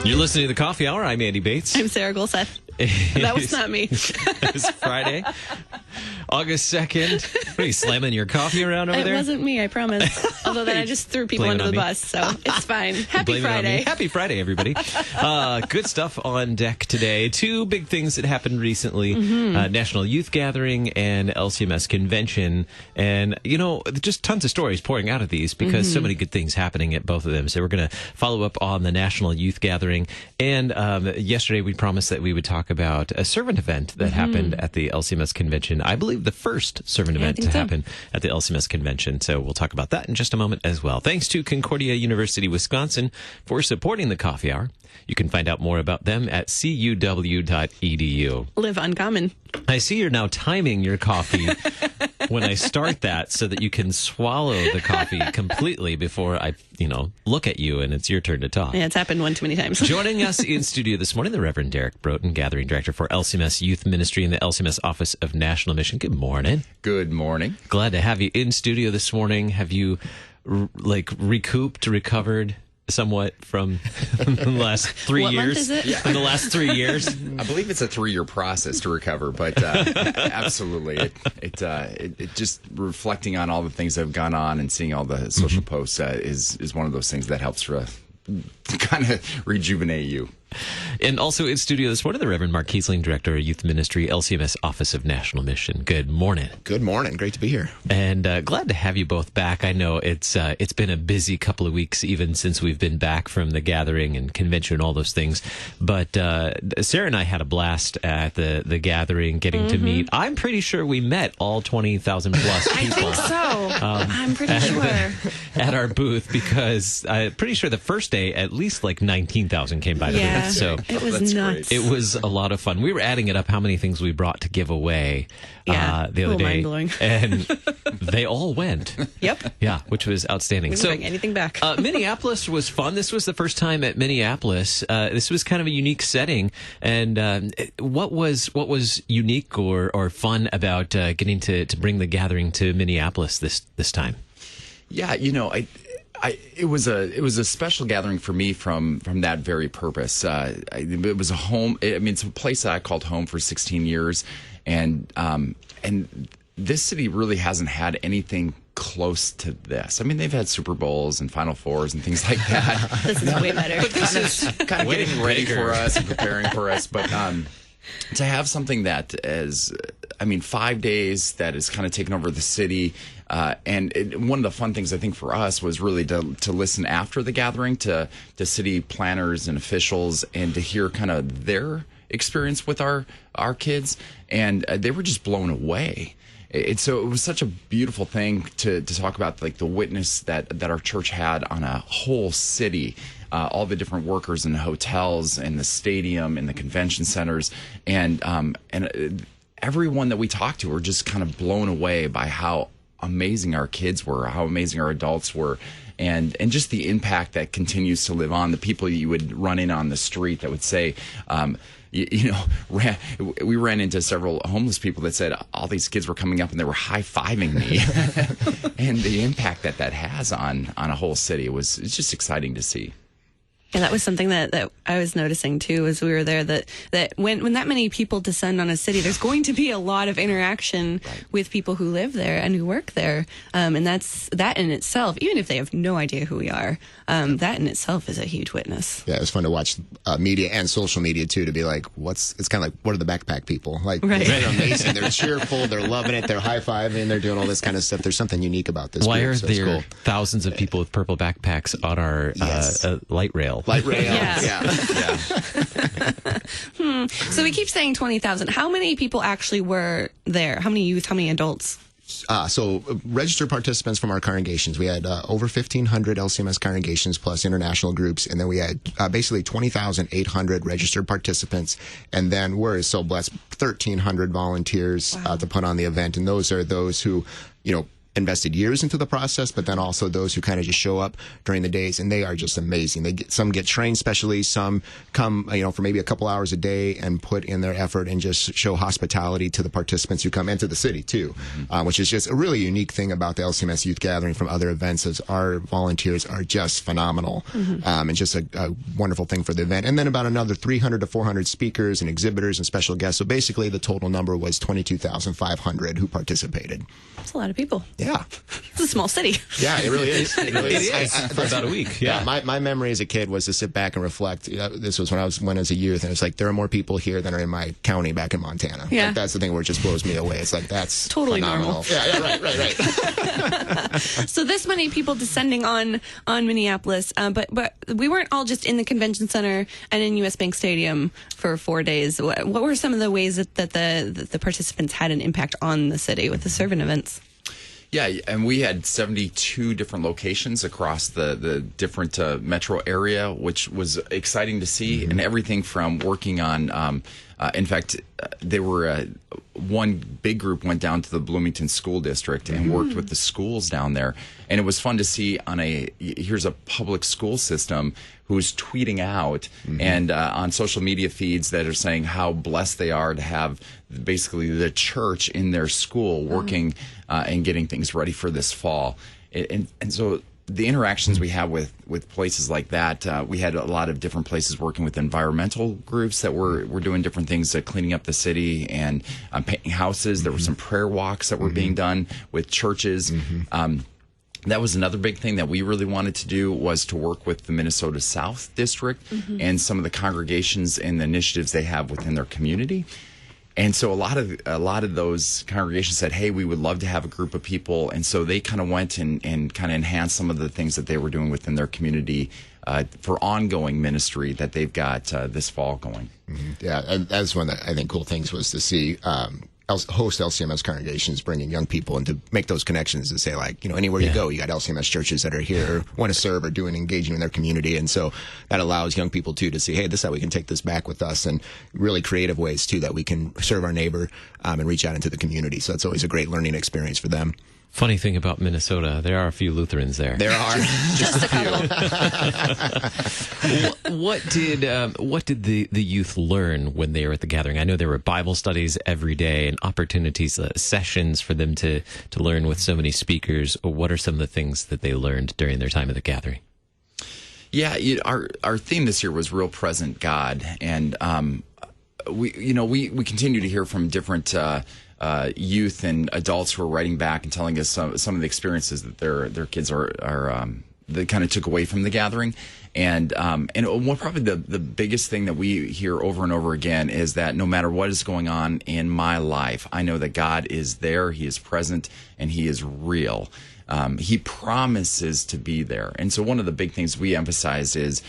You're listening to The Coffee Hour. I'm Andy Bates. I'm Sarah Golseth. That was not me. It's Friday, August 2nd. What are you, slamming your coffee around over there? It wasn't me, I promise. Although then I just threw people under the bus, so it's fine. Happy Friday. Happy Friday, everybody. Good stuff on deck today. Two big things that happened recently. National Youth Gathering and LCMS Convention. And, you know, just tons of stories pouring out of these because so many good things happening at both of them. So we're going to follow up on the National Youth Gathering. And yesterday we promised that we would talk about a servant event that happened at the LCMS Convention. I believe the first servant event to happen at the LCMS Convention. So we'll talk about that in just a moment as well. Thanks to Concordia University, Wisconsin for supporting the Coffee Hour. You can find out more about them at cuw.edu. Live uncommon. I see you're now timing your coffee when I start that so that you can swallow the coffee completely before I, look at you and it's your turn to talk. Yeah, it's happened one too many times. Joining us in studio this morning, the Reverend Derek Broten, Gathering Director for LCMS Youth Ministry in the LCMS Office of National Mission. Good morning. Good morning. Glad to have you in studio this morning. Have you, recovered somewhat from the last 3 years? What month is it? In the last 3 years? I believe it's a 3-year process to recover, but absolutely. It just reflecting on all the things that have gone on and seeing all the social posts is one of those things that helps kind of rejuvenate you. And also in studio this morning, the Reverend Mark Kiessling, Director of Youth Ministry, LCMS Office of National Mission. Good morning. Good morning. Great to be here. And glad to have you both back. I know it's been a busy couple of weeks, even since we've been back from the gathering and convention and all those things. But Sarah and I had a blast at the gathering, getting to meet. I'm pretty sure we met all 20,000 plus people. I think so. I'm pretty sure. At our booth, because I'm pretty sure the first day, at least 19,000 came by the booth. So it was nuts. It was a lot of fun. We were adding it up how many things we brought to give away the other day. Mind-blowing. And they all went. Yep. Yeah, which was outstanding. We didn't bring anything back. Minneapolis was fun. This was the first time at Minneapolis. This was kind of a unique setting. And what was unique or fun about getting to bring the gathering to Minneapolis this time? Yeah, it was a special gathering for me from that very purpose. It was a home. It's a place that I called home for 16 years, and this city really hasn't had anything close to this. They've had Super Bowls and Final Fours and things like that. This is way better. But this is kind of getting ready for us and preparing for us. But to have something that is, 5 days that is kind of taken over the city. One of the fun things I think for us was really to listen after the gathering to city planners and officials and to hear kind of their experience with our kids. And they were just blown away. So it was such a beautiful thing to talk about, the witness that our church had on a whole city, all the different workers in the hotels and the stadium and the convention centers, and everyone that we talked to were just kind of blown away by how amazing our kids were, how amazing our adults were, and just the impact that continues to live on. The people you would run in on the street that would say, we ran into several homeless people that said all these kids were coming up and they were high-fiving me. And the impact that has on a whole city, it's just exciting to see. And that was something that I was noticing too as we were there, that when that many people descend on a city, there's going to be a lot of interaction with people who live there and who work there. And that in itself, even if they have no idea who we are, that in itself is a huge witness. Yeah, it was fun to watch media and social media too, to be like, it's kind of like, what are the backpack people? They're amazing. They're cheerful. They're loving it. They're high-fiving. They're doing all this kind of stuff. There's something unique about this. Why group, are there thousands of people with purple backpacks on our light rail? Light rail. Yeah. So we keep saying 20,000. How many people actually were there? How many youth? How many adults? So registered participants from our congregations. We had over 1,500 LCMS congregations plus international groups, and then we had basically 20,800 registered participants, and then we're so blessed 1,300 volunteers to put on the event, and those are those who, invested years into the process, but then also those who kind of just show up during the days, and they are just amazing. Some get trained specially, some come, for maybe a couple hours a day and put in their effort and just show hospitality to the participants who come, and to the city too, which is just a really unique thing about the LCMS Youth Gathering from other events, is our volunteers are just phenomenal, and just a wonderful thing for the event. And then about another 300 to 400 speakers and exhibitors and special guests. So basically the total number was 22,500 who participated. That's a lot of people. Yeah. It's a small city. Yeah, it really is. It really is. For about a week. Yeah. My memory as a kid was to sit back and reflect. This was when I went as a youth, and it's like, there are more people here than are in my county back in Montana. Yeah. Like, that's the thing where it just blows me away. It's like, that's totally phenomenal. normal. Yeah, right. So this many people descending on Minneapolis, but we weren't all just in the convention center and in U.S. Bank Stadium for 4 days. What were some of the ways that the participants had an impact on the city with the servant events? Yeah, and we had 72 different locations across the different metro area, which was exciting to see, and everything from working on, in fact, they were, one big group went down to the Bloomington School District and worked with the schools down there. And it was fun to see here's a public school system who's tweeting out and on social media feeds that are saying how blessed they are to have basically the church in their school working and getting things ready for this fall. And so the interactions we have with places like that, we had a lot of different places working with environmental groups that were doing different things, cleaning up the city and painting houses. There were some prayer walks that were being done with churches. That was another big thing that we really wanted to do, was to work with the Minnesota South District and some of the congregations and the initiatives they have within their community. And so a lot of those congregations said, hey, we would love to have a group of people. And so they kind of went and kind of enhanced some of the things that they were doing within their community for ongoing ministry that they've got this fall going. Yeah, and that's one of the, I think, cool things was to see host LCMS congregations bringing young people and to make those connections and say, like, anywhere you go, you got LCMS churches that are here or want to serve or doing engaging in their community. And so that allows young people too to see, hey, this is how we can take this back with us, and really creative ways too that we can serve our neighbor and reach out into the community. So that's always a great learning experience for them. Funny thing about Minnesota, there are a few Lutherans there. There are Just a couple. What did the youth learn when they were at the gathering? I know there were Bible studies every day and opportunities, sessions for them to learn with so many speakers. What are some of the things that they learned during their time at the gathering? Yeah, our theme this year was Real Present God, and we continue to hear from different youth and adults who are writing back and telling us some of the experiences that their kids are they kind of took away from the gathering. And one, probably the biggest thing that we hear over and over again is that no matter what is going on in my life, I know that God is there, He is present, and He is real. He promises to be there. And so one of the big things we emphasize is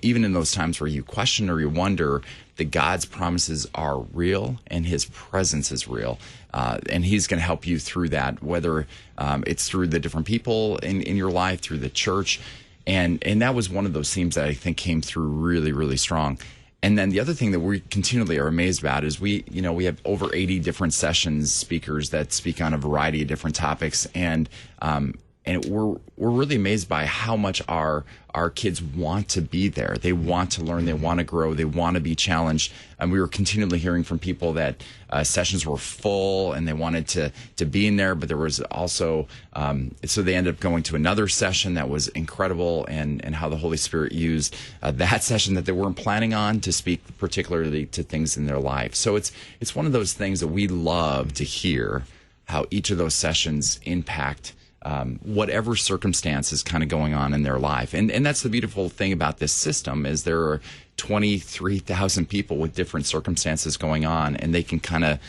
even in those times where you question or you wonder, that God's promises are real and His presence is real. And He's going to help you through that, whether it's through the different people in your life, through the church. And that was one of those themes that I think came through really, really strong. And then the other thing that we continually are amazed about is we have over 80 different sessions speakers that speak on a variety of different topics, and we're really amazed by how much our kids want to be there. They want to learn, they want to grow, they want to be challenged. And we were continually hearing from people that sessions were full and they wanted to be in there, but there was also, so they ended up going to another session that was incredible, and how the Holy Spirit used that session that they weren't planning on to speak particularly to things in their life. So it's one of those things that we love to hear, how each of those sessions impact whatever circumstance is kind of going on in their life. And that's the beautiful thing about this system, is there are 23,000 people with different circumstances going on, and they can kind of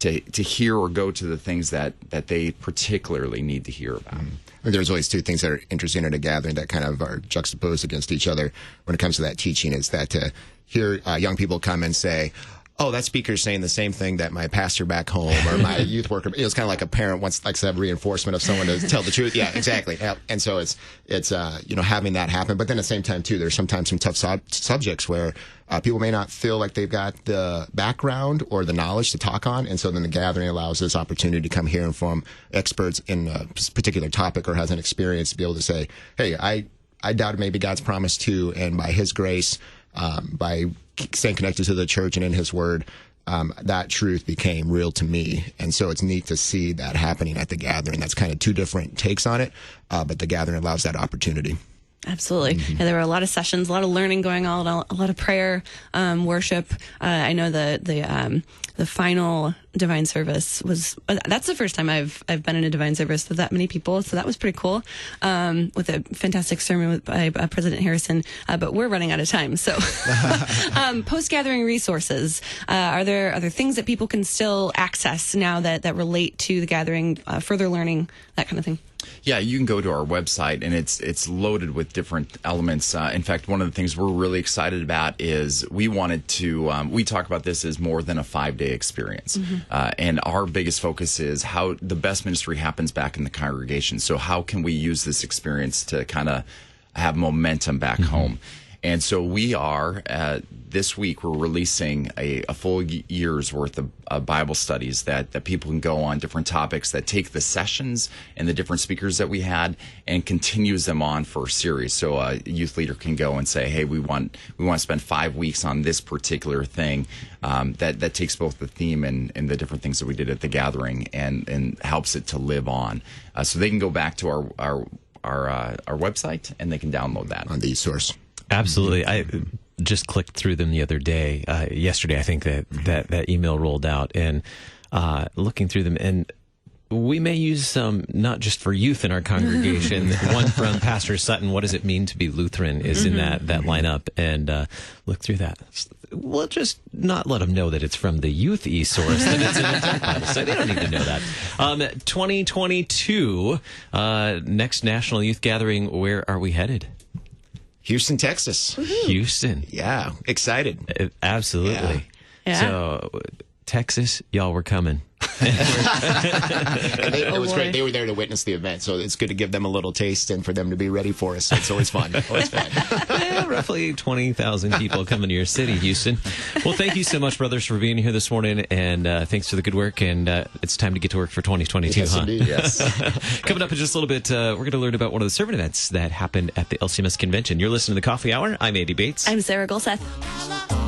to hear or go to the things that they particularly need to hear about. There's always two things that are interesting at a gathering that kind of are juxtaposed against each other when it comes to that teaching, is that to hear young people come and say, oh, that speaker's saying the same thing that my pastor back home or my youth worker. It was kind of like a parent likes to have reinforcement of someone to tell the truth. Yeah, exactly. And so it's having that happen. But then at the same time, too, there's sometimes some tough subjects where people may not feel like they've got the background or the knowledge to talk on. And so then the gathering allows this opportunity to come hearing from experts in a particular topic or has an experience to be able to say, hey, I doubted maybe God's promise too. And by his grace, by staying connected to the church and in his word, that truth became real to me. And so it's neat to see that happening at the gathering. That's kind of two different takes on it, but the gathering allows that opportunity. Absolutely. Mm-hmm. And there were a lot of sessions, a lot of learning going on, a lot of prayer, worship. I know the final divine service that's the first time I've been in a divine service with that many people. So that was pretty cool. With a fantastic sermon by President Harrison. But we're running out of time. So, post-gathering resources. Are there things that people can still access now that relate to the gathering, further learning, that kind of thing? Yeah, you can go to our website, and it's loaded with different elements. In fact, one of the things we're really excited about is we wanted to, we talk about this as more than a 5-day experience. Mm-hmm. And our biggest focus is how the best ministry happens back in the congregation. So how can we use this experience to kind of have momentum back mm-hmm. home? And so we are, this week, we're releasing a full year's worth of Bible studies that people can go on, different topics that take the sessions and the different speakers that we had and continues them on for a series. So a youth leader can go and say, hey, we want to spend 5 weeks on this particular thing that takes both the theme and the different things that we did at the gathering and helps it to live on. So they can go back to our website and they can download that. On the source. Absolutely. I just clicked through them the other day, yesterday, I think that email rolled out, and looking through them, and we may use some, not just for youth in our congregation. One from Pastor Sutton, What Does It Mean to Be Lutheran, is in that lineup, and look through that. We'll just not let them know that it's from the youth e-source, that it's in the Bible study. They don't need to know that. 2022, next National Youth Gathering, where are we headed? Houston, Texas. Woo-hoo. Houston. Yeah, excited. Absolutely. Yeah. So, Texas, y'all were coming. It was great. They were there to witness the event, so it's good to give them a little taste and for them to be ready for us. So it's always fun. Always fun. Yeah, roughly 20,000 people coming to your city, Houston. Well, thank you so much, brothers, for being here this morning, and thanks for the good work. And it's time to get to work for 2022, yes, huh? Indeed, yes. Coming up in just a little bit, we're going to learn about one of the sermon events that happened at the LCMS convention. You're listening to the Coffee Hour. I'm Andy Bates. I'm Sarah Golseth.